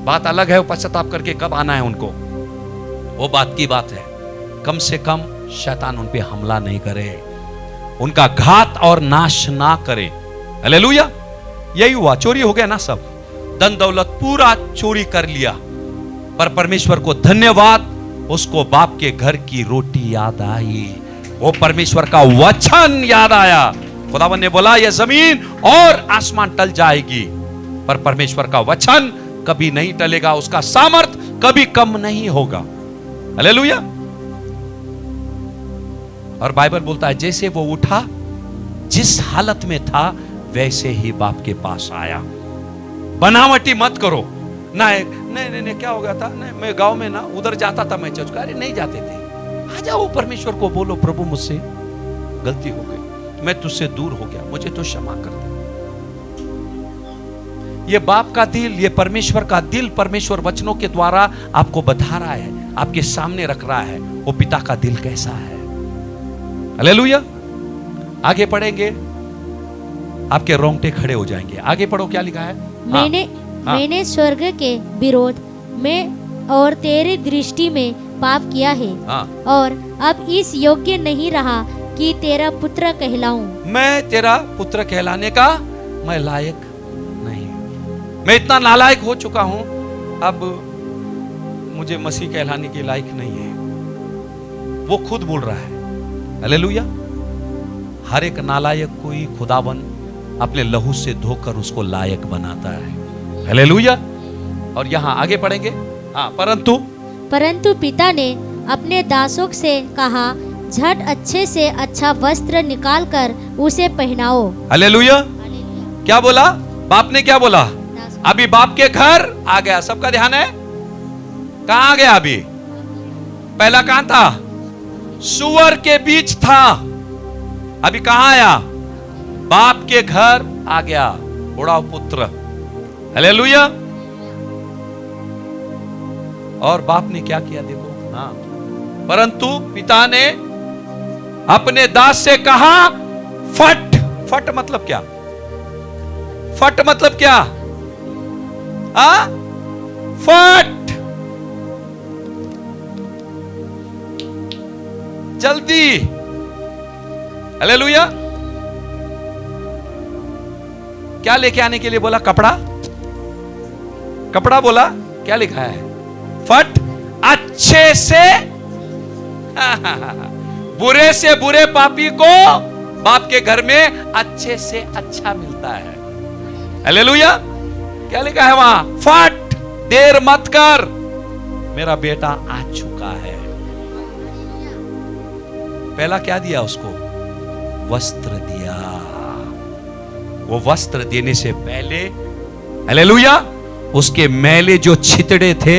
बात अलग है वो पश्चाताप करके कब आना है उनको, वो बात की बात है। कम से कम शैतान उन पे हमला नहीं करे, उनका घात और नाश ना करे। हालेलुया। यही हुआ, चोरी हो गया ना, सब धन दौलत पूरा चोरी कर लिया, पर परमेश्वर को धन्यवाद, उसको बाप के घर की रोटी याद आई, वो परमेश्वर का वचन याद आया। खुदावन ने बोला यह जमीन और आसमान टल जाएगी, पर परमेश्वर का वचन कभी नहीं टलेगा, उसका सामर्थ कभी कम नहीं होगा। हालेलुया। और बाइबल बोलता है जैसे वो उठा, जिस हालत में था वैसे ही बाप के पास आया। बनावटी मत करो, नहीं नहीं क्या हो गया था, नहीं मैं गांव में ना उधर जाता था मैं चर्च। अरे नहीं जाते थे, आ जाओ परमेश्वर को बोलो, प्रभु मुझसे गलती हो गई, मैं तुझसे दूर हो गया, मुझे तो क्षमा कर दे। ये बाप का दिल, ये परमेश्वर का दिल, परमेश्वर वचनों के द्वारा आपको बता रहा है, आपके सामने रख रहा है वो पिता का दिल कैसा है। हालेलुया। आगे पढ़ेंगे, आपके रोंगटे खड़े हो जाएंगे। आगे पढ़ो, क्या लिखा है। मैंने स्वर्ग के विरोध में और तेरी दृष्टि में पाप किया है, और अब इस योग्य नहीं रहा कि तेरा पुत्र कहलाऊं। मैं तेरा पुत्र कहलाने का मैं लायक नहीं, मैं इतना नालायक हो चुका हूं, अब मुझे मसीह कहलाने के लायक नहीं है। वो खुद बोल रहा है। हालेलुया। हर एक नालायक को ही खुदावन अपने लहू से धोकर उसको लायक बनाता है। हालेलुया। और यहां आगे पढ़ेंगे। परंतु पिता ने अपने दासों से कहा, झट अच्छे से अच्छा वस्त्र निकाल कर उसे पहनाओ। हालेलुया। क्या बोला बाप ने, क्या बोला। अभी बाप के घर आ गया, सबका ध्यान है। कहां आ गया अभी, पहला कहां था, सुअर के बीच था, अभी कहां आया, बाप के घर आ गया, उड़ाव पुत्र। हालेलुया। और बाप ने क्या किया देखो। परंतु पिता ने अपने दास से कहा, फट। फट मतलब क्या, फट मतलब क्या, फट, जल्दी। हालेलुया। क्या लेके आने के लिए बोला, कपड़ा, कपड़ा बोला, क्या लिखा है, फट अच्छे से। बुरे से बुरे पापी को बाप के घर में अच्छे से अच्छा मिलता है। हालेलुया। क्या लिखा है वहां, फट, देर मत कर, मेरा बेटा आ चुका है। पहला क्या दिया उसको, वस्त्र दिया। वो वस्त्र देने से पहले, हालेलुया, उसके मैले जो छितड़े थे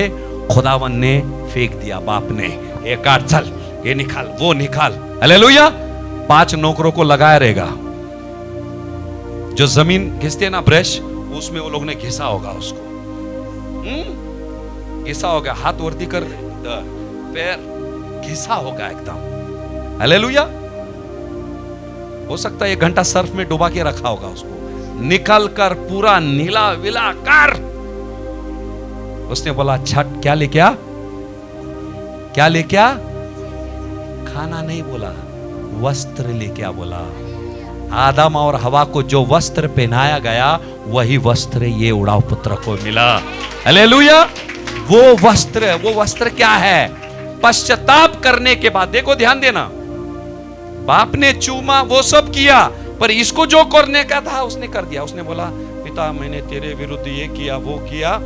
खुदावन ने फेंक दिया। बाप ने, ये काट, चल ये निकाल, वो निकाल। हालेलुया। 5 नौकरों को लगाया रहेगा, जो जमीन घिसते ना ब्रश, उसमें वो लोग ने घिसा होगा उसको, घिसा होगा, हाथ वर्दी कर, पैर घिसा होगा एकदम। हालेलुया। हो सकता है 1 घंटा सर्फ में डुबा के रखा होगा उसको, निकल कर पूरा नीला विला कर। उसने बोला, छठ, क्या लेके आ, क्या लेके आ, खाना नहीं बोला, वस्त्र लेके आ बोला। आदम और हवा को जो वस्त्र पहनाया गया, वही वस्त्र ये उड़ाव पुत्र को मिला। हालेलुया। वो वस्त्र क्या है, पश्चाताप करने के बाद, देखो ध्यान देना, बाप ने चूमा, वो सब किया, पर इसको जो करने का था उसने कर दिया। उसने बोला, पिता मैंने तेरे विरुद्ध ये किया, वो किया,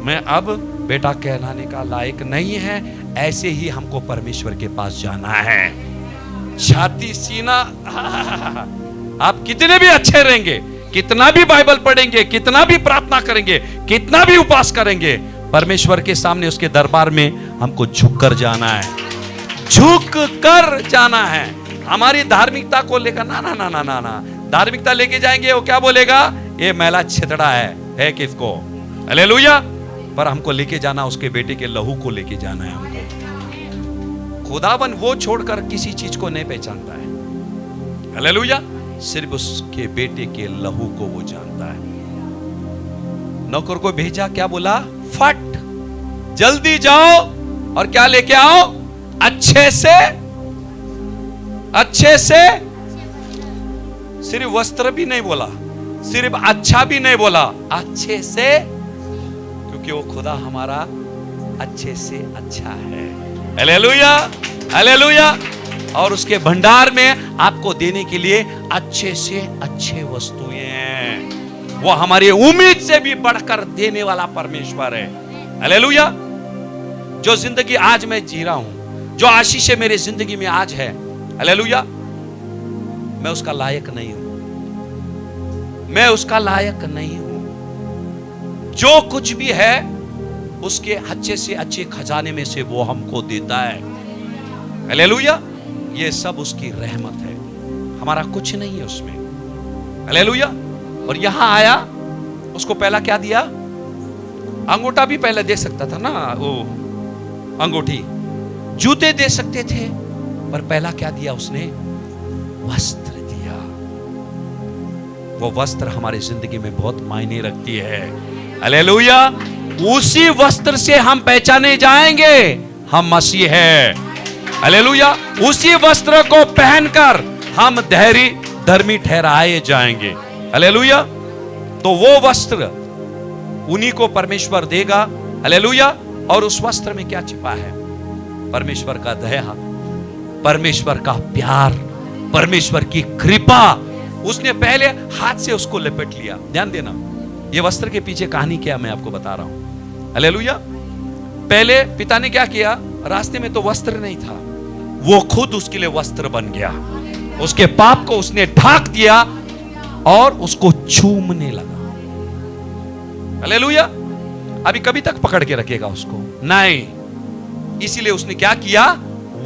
मैं अब बेटा कहलाने का लायक नहीं है। ऐसे ही हमको परमेश्वर के पास जाना है। छाती सीना, आप कितने भी अच्छे रहेंगे, कितना भी बाइबल पढ़ेंगे, कितना भी प्रार्थना करेंगे, कितना भी उपवास करेंगे, परमेश्वर के सामने उसके दरबार में हमको झुक कर जाना है, झुक कर जाना है। हमारी धार्मिकता को लेकर ना ना ना ना ना ना, धार्मिकता लेके जाएंगे, वो क्या बोलेगा, ये मैला छितड़ा है किसको। हालेलुया। पर हमको लेके जाना, उसके बेटे के लहू को लेके जाना है हमको। खुदावन वो छोड़कर किसी चीज को नहीं पहचानता है। हालेलुया। सिर्फ उसके बेटे के लहू को वो जानता है। नौकर को भेजा, क्या बोला, फट, जल्दी जाओ और क्या लेके आओ, अच्छे से, अच्छे से। सिर्फ वस्त्र भी नहीं बोला, सिर्फ अच्छा भी नहीं बोला, अच्छे से, क्योंकि वो खुदा हमारा अच्छे से अच्छा है। Hallelujah, hallelujah. और उसके भंडार में आपको देने के लिए अच्छे से अच्छे वस्तुएं हैं। वो हमारी उम्मीद से भी बढ़कर देने वाला परमेश्वर है। हालेलुया। जो जिंदगी आज मैं जी रहा हूं, जो आशीष मेरे जिंदगी में आज है, हालेलुया, मैं उसका लायक नहीं हूं, मैं उसका लायक नहीं हूं। जो कुछ भी है उसके अच्छे से अच्छे खजाने में से वो हमको देता है। हालेलुया। ये सब उसकी रहमत है, हमारा कुछ नहीं है उसमें। हालेलुया। और यहां आया, उसको पहला क्या दिया? अंगूठा भी पहले दे सकता था ना, वो अंगूठी, जूते दे सकते थे, पर पहला क्या दिया उसने? वस्त्र दिया। वो वस्त्र हमारी जिंदगी में बहुत मायने रखती है। हालेलुया। उसी वस्त्र से हम पहचाने जाएंगे हम मसीह है। हालेलुया। उसी वस्त्र को पहनकर हम धर्मी ठहराए जाएंगे। हालेलुया। तो वो वस्त्र उन्हीं को परमेश्वर देगा। हालेलुया। और उस वस्त्र में क्या छिपा है? परमेश्वर का दया, परमेश्वर का प्यार, परमेश्वर की कृपा। उसने पहले हाथ से उसको लपेट लिया। ध्यान देना, ये वस्त्र के पीछे कहानी क्या मैं आपको बता रहा हूं। हालेलुया। पहले पिता ने क्या किया? रास्ते में तो वस्त्र नहीं था, वो खुद उसके लिए वस्त्र बन गया। उसके पाप को उसने ढाक दिया और उसको चूमने लगा। हालेलुया। अभी कभी तक पकड़ के रखेगा उसको? नहीं। इसीलिए उसने क्या किया?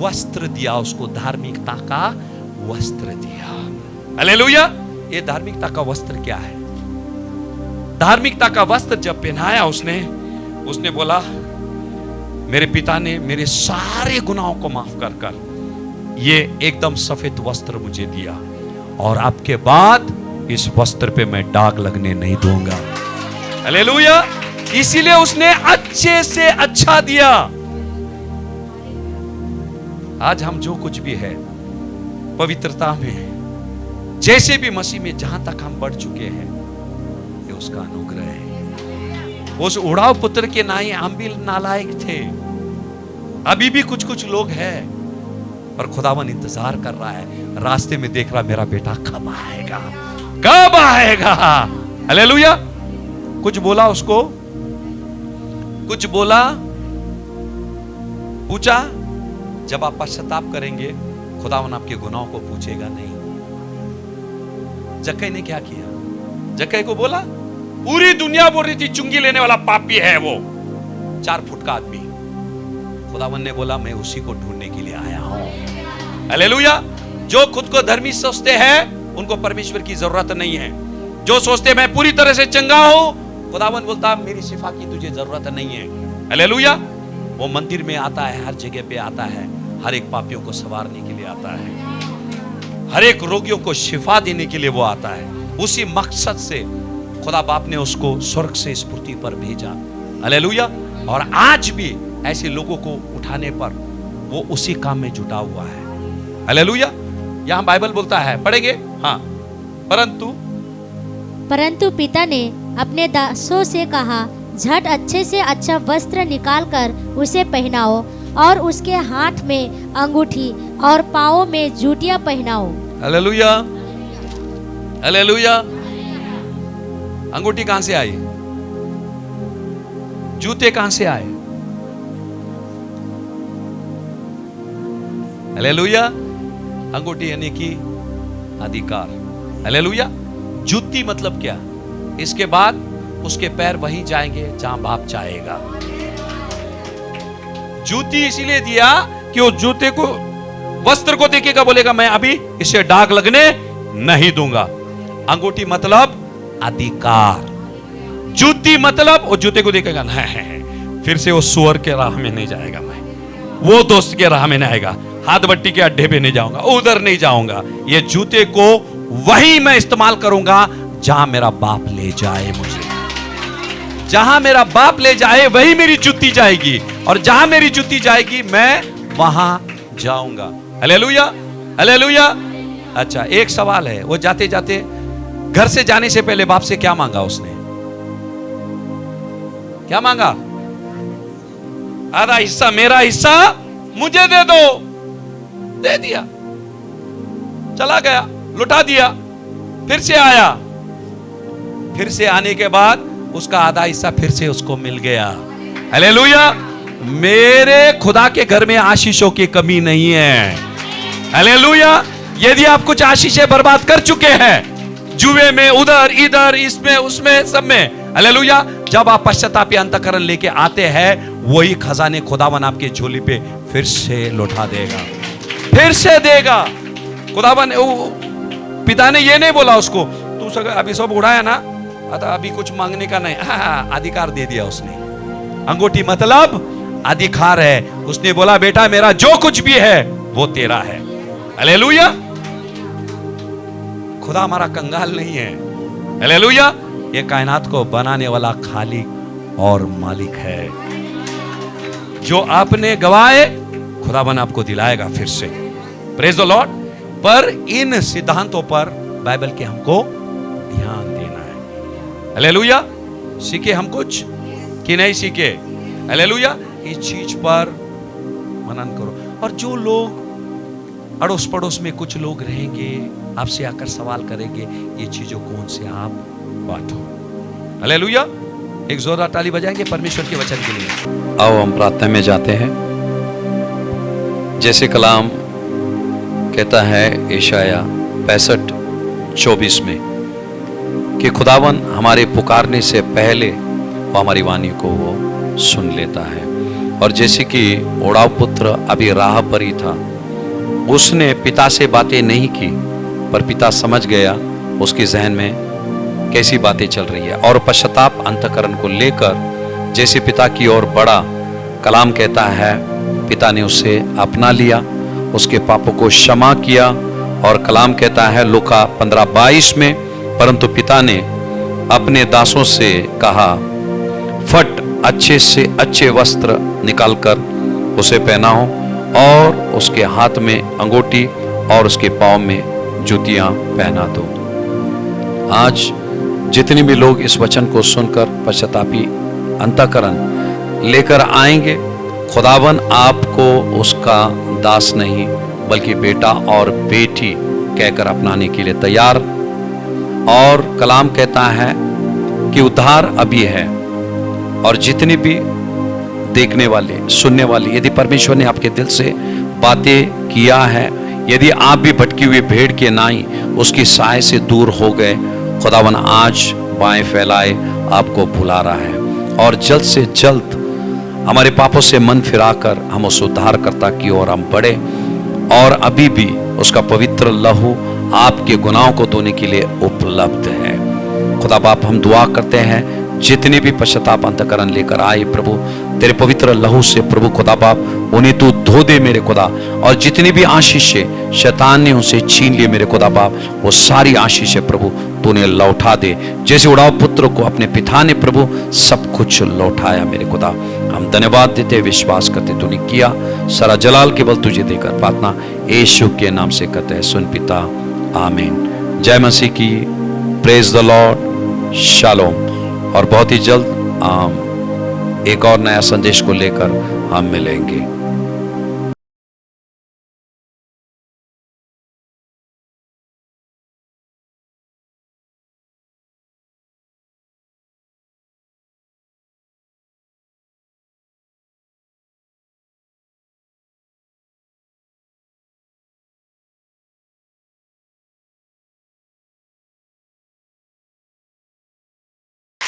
वस्त्र दिया उसको, धार्मिकता का वस्त्र दिया। हालेलुया। ये धार्मिकता का वस्त्र क्या है? धार्मिकता का वस्त्र जब पहनाया उसने बोला, मेरे पिता ने मेरे सारे गुनाहों को माफ कर ये एकदम सफेद वस्त्र मुझे दिया, और आपके बाद इस वस्त्र पे मैं दाग लगने नहीं दूंगा। हालेलुया। इसीलिए उसने अच्छे से अच्छा दिया। आज हम जो कुछ भी है पवित्रता में, जैसे भी मसीह में जहां तक हम बढ़ चुके हैं, ये उसका अनुग्रह है। उस उड़ाव पुत्र के नाई हम भी नालायक थे, अभी भी कुछ लोग हैं, पर खुदावन इंतजार कर रहा है, रास्ते में देख रहा मेरा बेटा कब आएगा, कब आएगा। हालेलुया। कुछ बोला उसको, कुछ बोला, पूछा। जब आप पश्चाताप करेंगे, खुदावन आपके गुनाहों को पूछेगा नहीं। जक्कई ने क्या किया? जक्कई को बोला, पूरी दुनिया बोल रही थी चुंगी लेने वाला पापी है वो, 4 फुट का आदमी। खुदावन ने बोला, मैं उसी को ढूंढने के लिए आया हूं। हालेलुया। जो खुद को धर्मी सोचते हैं उनको परमेश्वर की जरूरत नहीं है। जो सोचते मैं पूरी तरह से चंगा हूं, खुदावन बोलता मेरी शिफा की तुझे जरूरत नहीं है। हालेलुया। वो मंदिर में आता है, हर जगह पे आता है, हर एक पापियों को संवारने के लिए आता है, हर एक रोगियों को शिफा देने के लिए वो आता है। उसी मकसद से खुदा बाप ने उसको स्वर्ग से इस पृथ्वी पर भेजा। हालेलुया। और आज भी ऐसे लोगों को उठाने पर वो उसी काम में जुटा हुआ है। हालेलुया। यहां बाइबल बोलता है, पढ़ेंगे? हाँ। परंतु पिता ने अपने दासों से कहा, झट अच्छे से अच्छा वस्त्र निकालकर उसे पहनाओ, और उसके हाथ में अंगूठी और पांवों में जूतियां पहनाओ। हालेलुया। हालेलुया। अंगूठी कहां से आई? जूते कहां से आए? हालेलुया। अंगूठी यानी कि अधिकार। हालेलुया। जूती मतलब क्या? इसके बाद उसके पैर वहीं जाएंगे जहां बाप चाहेगा। जूती इसीलिए दिया कि वो जूते को, वस्त्र को देखेगा, बोलेगा मैं अभी इसे दाग लगने नहीं दूंगा। अंगूठी मतलब अधिकार, जूती मतलब वो जूते को देखेगा, नहीं, फिर से वो सुअर के राह में नहीं जाएगा, मैं वो दोस्त के राह में नहीं आएगा, हाथ बट्टी के अड्डे पे नहीं जाऊंगा, उधर नहीं जाऊंगा। ये जूते को वही मैं इस्तेमाल करूंगा जहां मेरा बाप ले जाए मुझे। जहां मेरा बाप ले जाए वही मेरी जूती जाएगी, और जहां मेरी जूती जाएगी मैं वहां जाऊंगा। हालेलुया। हालेलुया। अच्छा, एक सवाल है, वो जाते जाते घर से जाने से पहले बाप से क्या मांगा उसने? क्या मांगा? आधा हिस्सा, मेरा हिस्सा मुझे दे दो। दे दिया, चला गया, लुटा दिया, फिर से आया, फिर से आने के बाद उसका आधा हिस्सा फिर से उसको मिल गया। हालेलुया। मेरे खुदा के घर में आशीषों की कमी नहीं है। हालेलुया। यदि आप कुछ आशीषें बर्बाद कर चुके हैं, जुए में, उधर इधर, इसमें उसमें सब में, हालेलुया। जब आप पश्चातापी अंतःकरण लेके आते हैं, वही खजाने खुदावन आपके झोली पे फिर से लौटा देगा, फिर से देगा। खुदावन, पिता ने ये नहीं बोला उसको तू अभी सब उड़ाया ना, अभी कुछ मांगने का नहीं। अधिकार दे दिया उसने। अंगूठी मतलब अधिकार है। उसने बोला बेटा मेरा जो कुछ भी है वो तेरा है। हालेलुया। खुदा हमारा कंगाल नहीं है। हालेलुया। ये कायनात को बनाने वाला खालिक और मालिक है। जो आपने गवाए खुदावन आपको दिलाएगा फिर से। Praise the Lord. पर इन सिद्धांतों पर बाइबल के हमको ध्यान देना है। हालेलुया। सीखे हम कुछ कि नहीं सीखे? हालेलुया। इस चीज पर मनन करो। और जो लोग अड़ोस पड़ोस में कुछ लोग रहेंगे, आपसे आकर सवाल करेंगे ये चीजों कौन से आप बांटो। हालेलुया। एक जोरदार ताली बजाएंगे परमेश्वर के वचन के लिए। आओ हम प्रार्थना में जाते हैं। जैसे कलाम कहता है यशाया 65:24 में कि खुदावन हमारे पुकारने से पहले वो हमारी वाणी को वो सुन लेता है। और जैसे कि ओढ़ाव पुत्र अभी राह पर ही था, उसने पिता से बातें नहीं की, पर पिता समझ गया उसके जहन में कैसी बातें चल रही है। और पश्चाताप अंतःकरण को लेकर जैसे पिता की ओर बढ़ा, कलाम कहता है पिता ने उसे अपना लिया, उसके पापों को क्षमा किया। और कलाम कहता है लूका 15:22 में, परंतु पिता ने अपने दासों से कहा फट अच्छे से अच्छे वस्त्र निकालकर उसे पहनाओ और उसके हाथ में अंगूठी और उसके पांव में जूतियां पहना दो। आज जितने भी लोग इस वचन को सुनकर पश्चातापी अंतःकरण लेकर आएंगे, खुदावन आपको उसका दास नहीं बल्कि बेटा और बेटी कहकर अपनाने के लिए तैयार। और कलाम कहता है कि उद्धार अभी है। और जितने भी देखने वाले सुनने वाले, यदि परमेश्वर ने आपके दिल से बातें किया है, यदि आप भी भटकी हुई भेड़ के नाई उसकी साय से दूर हो गए, खुदावन आज बाएं फैलाए आपको बुला रहा है। और जल्द से जल्द हमारे पापों से मन फिराकर हम उस उद्धारकर्ता की ओर हम बढ़े। और अभी भी उसका पवित्र लहू आपके गुनाहों को धोने के लिए उपलब्ध है। खुदा बाप, हम दुआ करते हैं जितने भी पश्चाताप अंतःकरण लेकर आए प्रभु, तेरे पवित्र लहू से प्रभु खुदा बाप उन्हें तू धो दे मेरे खुदा। और जितनी भी आशीषें शैतान ने उनसे छीन लिए मेरे खुदा बाप, वो सारी आशीषें प्रभु तूने लौटा दे। जैसे उड़ाव पुत्र को अपने पिता ने प्रभु सब कुछ लौटाया मेरे खुदा। हम धन्यवाद देते, विश्वास करते तूने किया। सारा जलाल केवल तुझे देकर प्रार्थना यीशु के नाम से करते हैं, सुन पिता, आमीन। जय मसीह की। Praise the Lord. शालोम। और बहुत ही जल्द एक और नया संदेश को लेकर हम मिलेंगे।